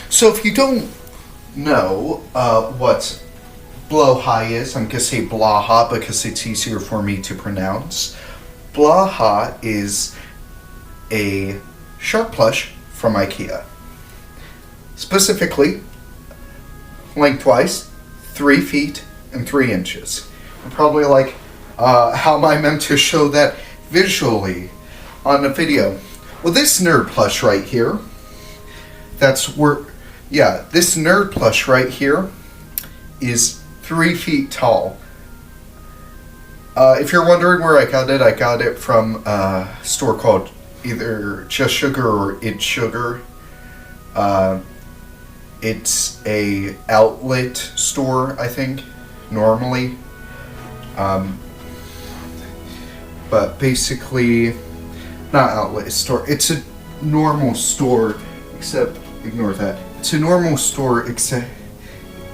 So if you don't know what BLAHJ is, I'm going to say BLAHJ because it's easier for me to pronounce. BLAHJ is a shark plush from Ikea. Specifically, lengthwise, 3 feet and 3 inches. I'm probably like, how am I meant to show that visually on a video? Well, this nerd plush right here, this nerd plush right here is 3 feet tall. If you're wondering where I got it from a store called either Just Sugar or It's Sugar. It's a outlet store, I think, normally. But basically, not outlet store. It's a normal store, except ignore that. It's a normal store, except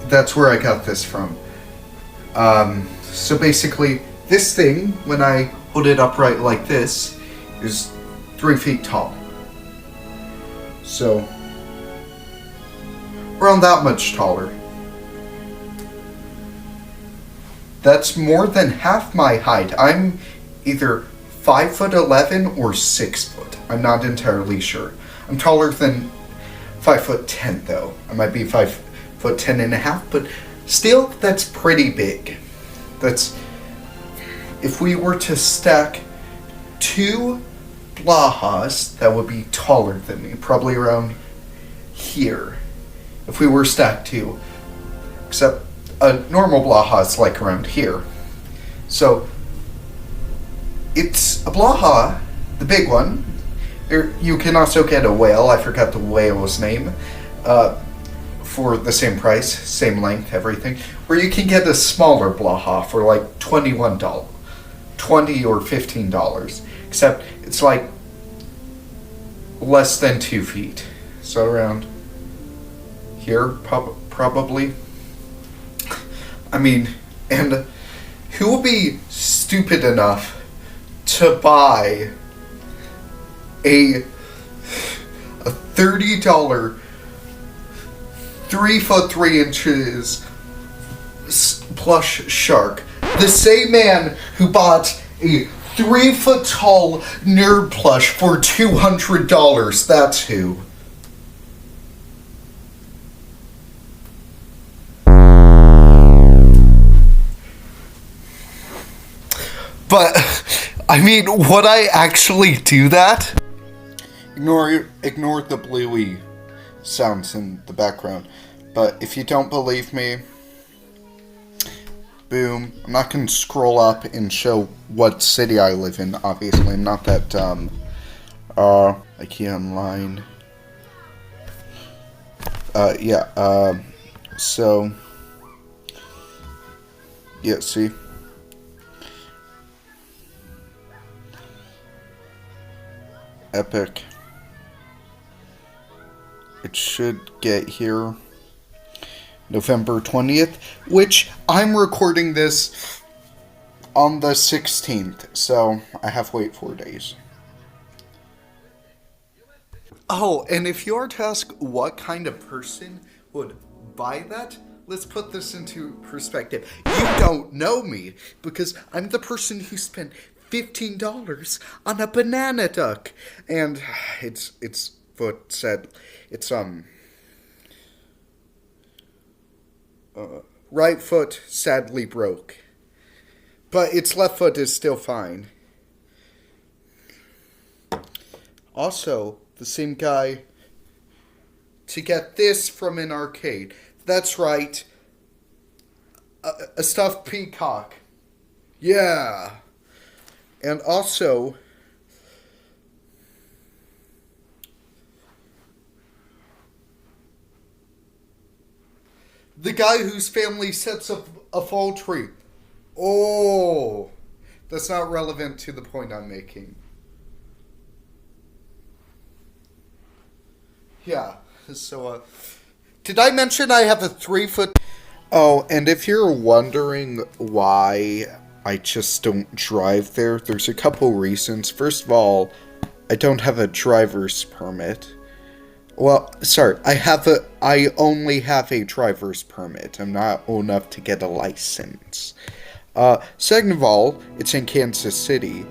that's where I got this from. So basically, this thing, when I hold it upright like this, is 3 feet tall. So, around that much taller. That's more than half my height. I'm either 5'11" or 6 foot. I'm not entirely sure. I'm taller than 5'10" though. I might be 5'10" and a half, but still, that's pretty big. That's, if we were to stack 2 BLAHJs, that would be taller than me, probably around here. If we were stacked 2, except a normal BLAHJ is like around here. So it's a BLAHJ, the big one. You can also get a whale. I forgot the whale's name. For the same price, same length, everything. Or you can get a smaller BLAHJ for like $20 or $15. Except it's like less than 2 feet. So around here, probably. I mean, and who will be stupid enough to buy a $30 3 foot 3 inches plush shark? The same man who bought a 3 foot tall nerd plush for $200. That's who. But, I mean, would I actually do that? Ignore the bluey sounds in the background. But if you don't believe me, boom. I'm not going to scroll up and show what city I live in, obviously. I'm not that dumb. Ikea online. So, yeah, see? Epic. It should get here November 20th, which I'm recording this on the 16th, so I have to wait 4 days. Oh, and if you are to ask what kind of person would buy that, let's put this into perspective. You don't know me, because I'm the person who spent $15 on a banana duck, and it's foot said it's right foot sadly broke, but its left foot is still fine. Also, the same guy to get this from an arcade. That's right, a stuffed peacock. Yeah. And also, the guy whose family sets up a fall tree. Oh, that's not relevant to the point I'm making. Yeah, so, did I mention I have a 3 foot... Oh, and if you're wondering why I just don't drive there, there's a couple reasons. First of all, I don't have a driver's permit. Well, sorry, I only have a driver's permit. I'm not old enough to get a license. Second of all, it's in Kansas City.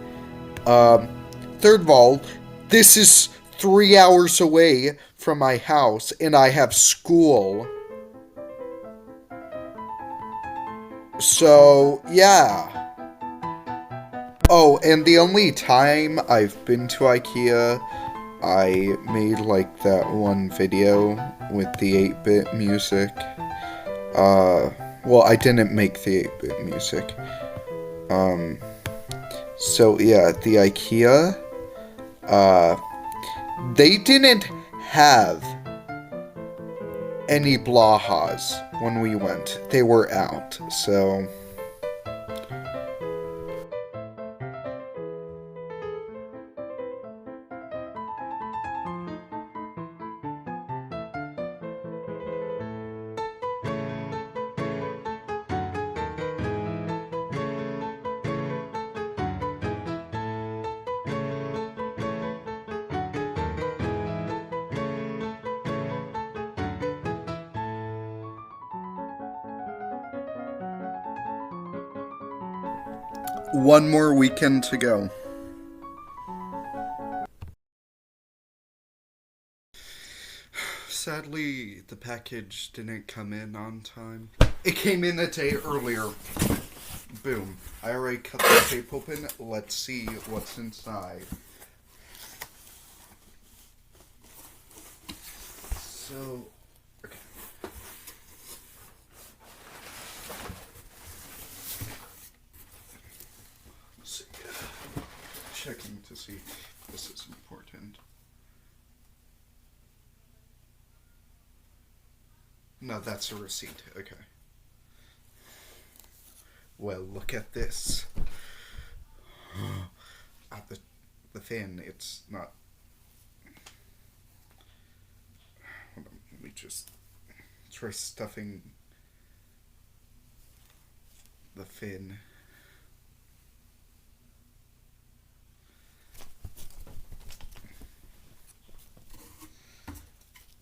Um, Third of all, this is 3 hours away from my house, and I have school. So, yeah. Oh, and the only time I've been to IKEA, I made like that one video with the 8-bit music. Uh, well, I didn't make the 8-bit music. Um, so yeah, the IKEA, uh, they didn't have any Blahas when we went. They were out, so... One more weekend to go. Sadly, the package didn't come in on time. It came in a day earlier. Boom. I already cut the tape open. Let's see what's inside. So, okay. Let's see. Checking to see if this is important. No, that's a receipt. Okay. Well, look at this. At the fan, it's not. Hold on, let me just try stuffing the fin.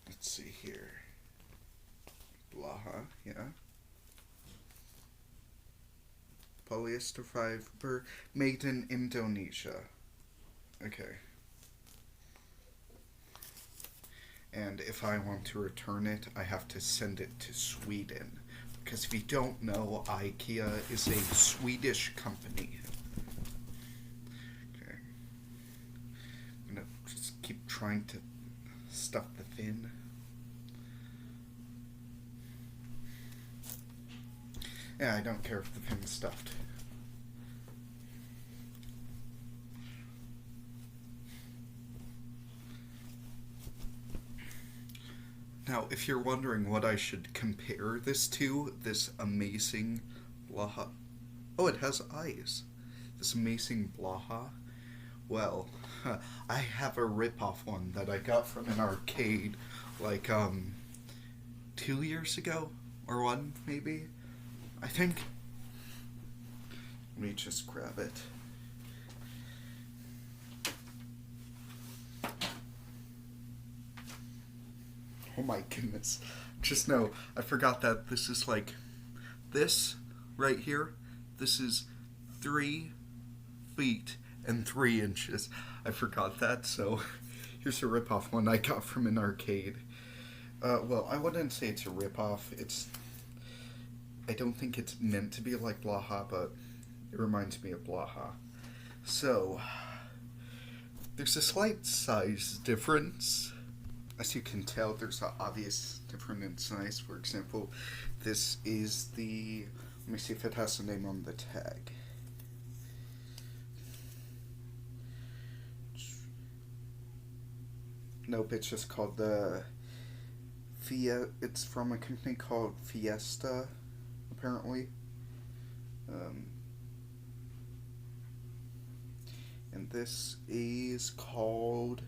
Let's see here. Blajah, yeah. Polyester fiber made in Indonesia. Okay. And if I want to return it, I have to send it to Sweden. Because if you don't know, IKEA is a Swedish company. Okay. I'm gonna just keep trying to stuff the fin. Yeah, I don't care if the fin's stuffed. Now, if you're wondering what I should compare this to, this amazing Blajah... Oh, it has eyes. This amazing Blajah. Well, I have a rip-off one that I got from an arcade, like, 2 years ago? Or one, maybe? I think. Let me just grab it. Oh my goodness. Just know, I forgot that this is like, this right here, this is 3 feet and 3 inches. I forgot that, so here's a rip-off one I got from an arcade. Well, I wouldn't say it's a rip-off. I don't think it's meant to be like Blajah, but it reminds me of Blajah. So, there's a slight size difference. As you can tell, there's an obvious difference in size. For example, this is the... Let me see if it has a name on the tag. Nope, it's just called the... It's from a company called Fiesta, apparently. And this is called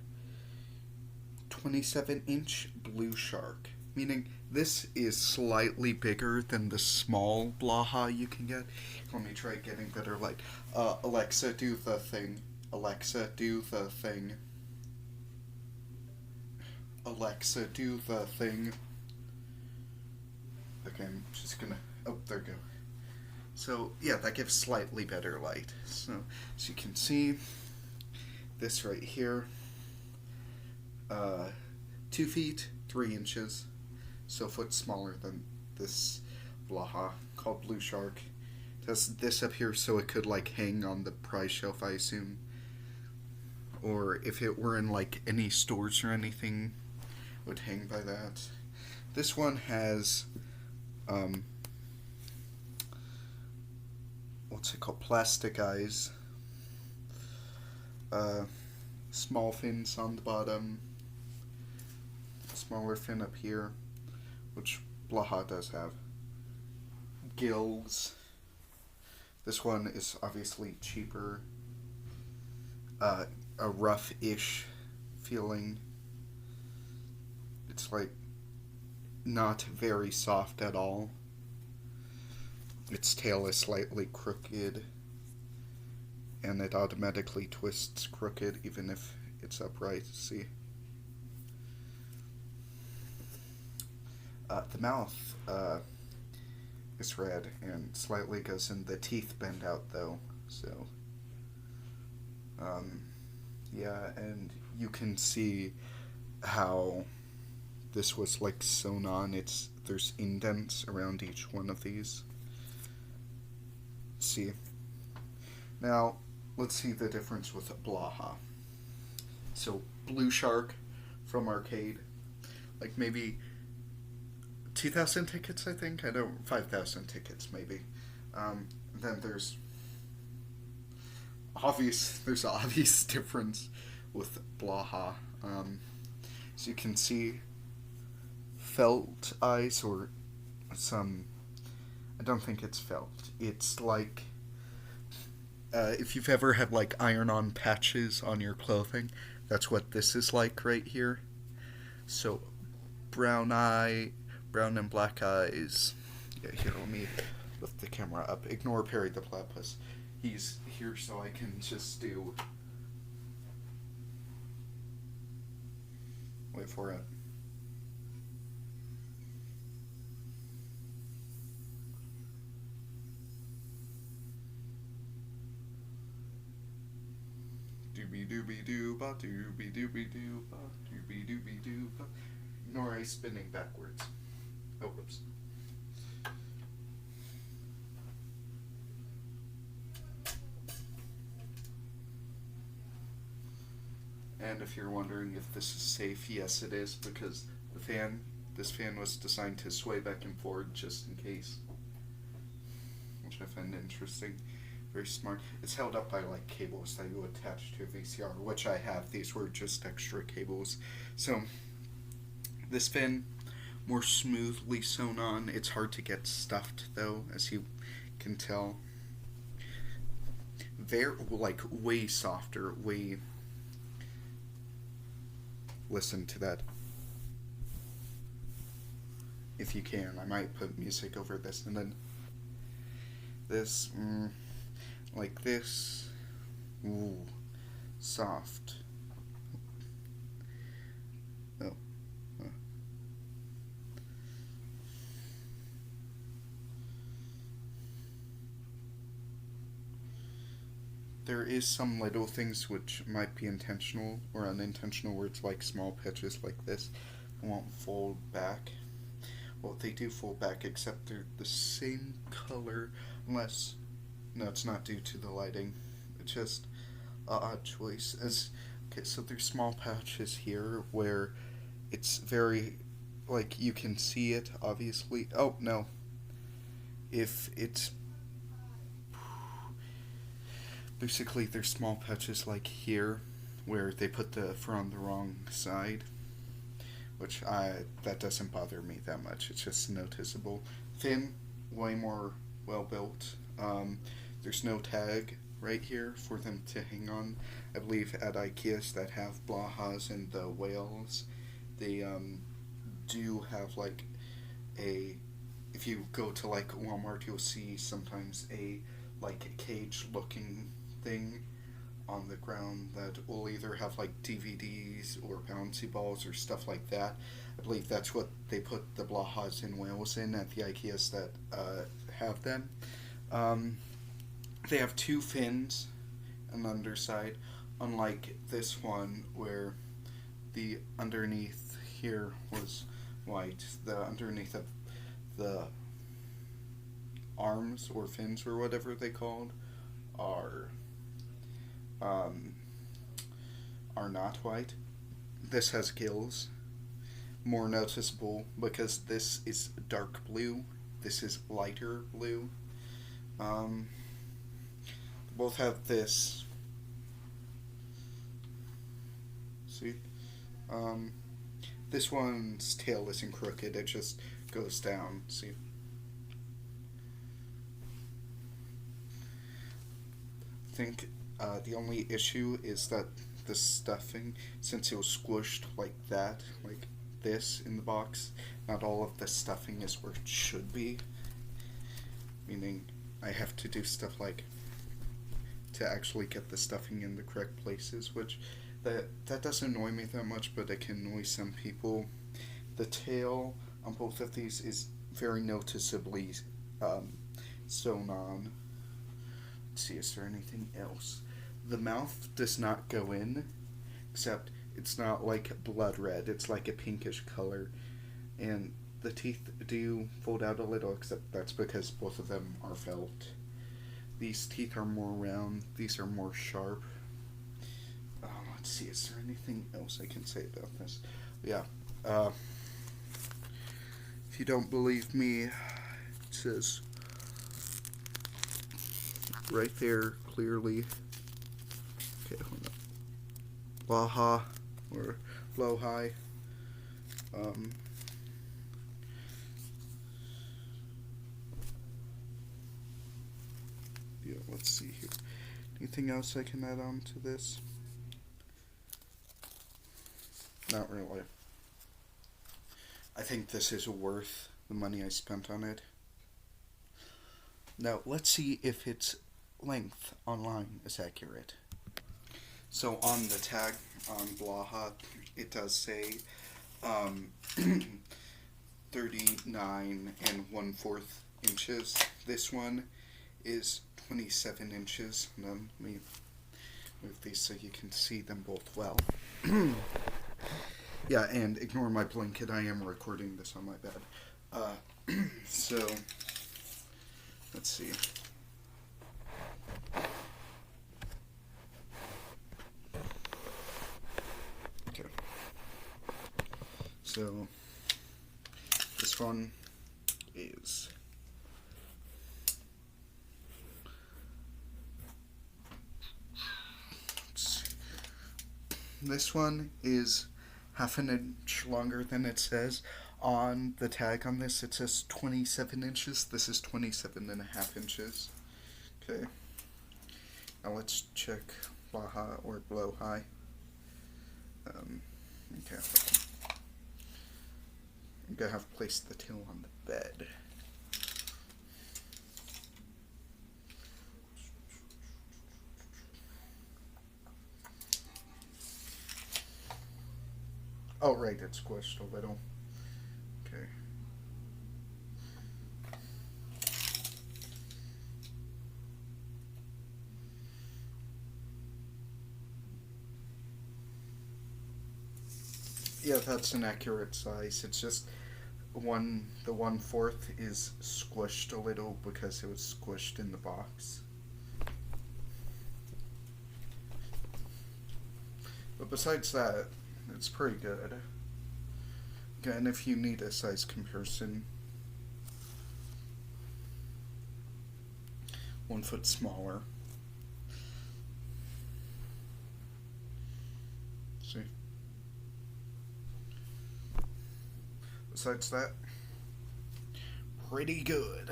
27-inch Blue Shark, meaning this is slightly bigger than the small Blajah you can get. Let me try getting better light. Alexa, do the thing. Alexa, do the thing. Alexa, do the thing. Okay, I'm just gonna. Oh, there we go. So, yeah, that gives slightly better light. So, as you can see, this right here, 2 feet, 3 inches, so a foot smaller than this BLAHAJ called Blue Shark. It has this up here so it could, like, hang on the prize shelf, I assume. Or if it were in, like, any stores or anything, it would hang by that. This one has, what's it called? Plastic eyes. Small fins on the bottom. Smaller fin up here, which BLAHAJ does have. Gills. This one is obviously cheaper. A rough-ish feeling. It's like not very soft at all. Its tail is slightly crooked, and it automatically twists crooked even if it's upright. See? The mouth is red and slightly goes in. The teeth bend out though, so yeah, and you can see how this was like sewn on. There's indents around each one of these. See? Now, let's see the difference with BLAHAJ. So, Blue Shark from arcade, like maybe 2,000 tickets, I think. I don't, 5,000 tickets, maybe. Then there's obvious difference with BLAHAJ. So you can see felt eyes, or some. I don't think it's felt. It's like if you've ever had like iron-on patches on your clothing, that's what this is like right here. So brown and black eyes. Yeah, here, let me lift the camera up. Ignore Perry the Platypus. He's here so I can just do. Wait for it. Doobie doobie doo ba doobie doobie doo ba doobie doobie doo ba. Ignore I spinning backwards. Oh, whoops. And if you're wondering if this is safe, yes it is, because this fan was designed to sway back and forth just in case. Which I find interesting. Very smart. It's held up by like cables that you attach to a VCR, which I have. These were just extra cables. So, this fin, more smoothly sewn on. It's hard to get stuffed though, as you can tell. Very, like, way softer, way. Listen to that. If you can, I might put music over this, and then this, like this. Ooh, soft. Oh. There is some little things which might be intentional or unintentional, where it's like small patches like this won't fold back. Well, they do fold back, except they're the same color, unless, no, it's not due to the lighting. It's just an odd choice. Okay, so there's small patches here where it's very, like, you can see it, obviously. Oh, no. If it's, basically there's small patches like here where they put the fur on the wrong side, which that doesn't bother me that much. It's just noticeable. Thin, way more well built. There's no tag right here for them to hang on. I believe at Ikeas that have BLAHAJs and the whales, they do have like a. If you go to like Walmart, you'll see sometimes a like cage looking thing on the ground that will either have like DVDs or bouncy balls or stuff like that. I believe that's what they put the BLAHAJ in Wales in at the Ikeas that have them. They have two fins on the underside, unlike this one where the underneath here was white. The underneath of the arms or fins or whatever they called are not white. This has gills, more noticeable because this is dark blue. This is lighter blue. Both have this. See, this one's tail isn't crooked. It just goes down. See. I think the only issue is that the stuffing, since it was squished like that, like this in the box, not all of the stuffing is where it should be. Meaning I have to do stuff like to actually get the stuffing in the correct places, which that doesn't annoy me that much, but it can annoy some people. The tail on both of these is very noticeably sewn on. Let's see, is there anything else? The mouth does not go in, except it's not like blood red, it's like a pinkish color. And the teeth do fold out a little, except that's because both of them are felt. These teeth are more round, these are more sharp. Let's see, is there anything else I can say about this? Yeah, if you don't believe me, it says right there clearly. Okay, hold on. BLAHAJ or BLAHAJ. Yeah, let's see here. Anything else I can add on to this? Not really. I think this is worth the money I spent on it. Now, let's see if its length online is accurate. So on the tag on BLAHAJ, it does say 39 1/4 inches. This one is 27 inches. And then let me move these so you can see them both well. Yeah, and ignore my blanket. I am recording this on my bed. So, let's see. Okay. So, this one is half an inch longer than it says. On the tag on this, it says 27 inches. This is 27.5 inches. Okay. Now let's check BLAHAJ or BLAHAJ. Okay. I'm gonna have placed the tail on the bed. Oh, right, it's squished a little. Okay. Yeah, that's an accurate size. It's just the 1/4 is squished a little because it was squished in the box. But besides that, it's pretty good. Again, if you need a size comparison, 1 foot smaller. See? Besides that, pretty good.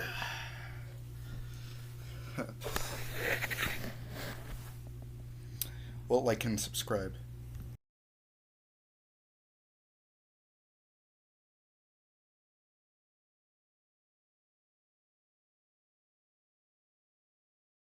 Well, like and subscribe.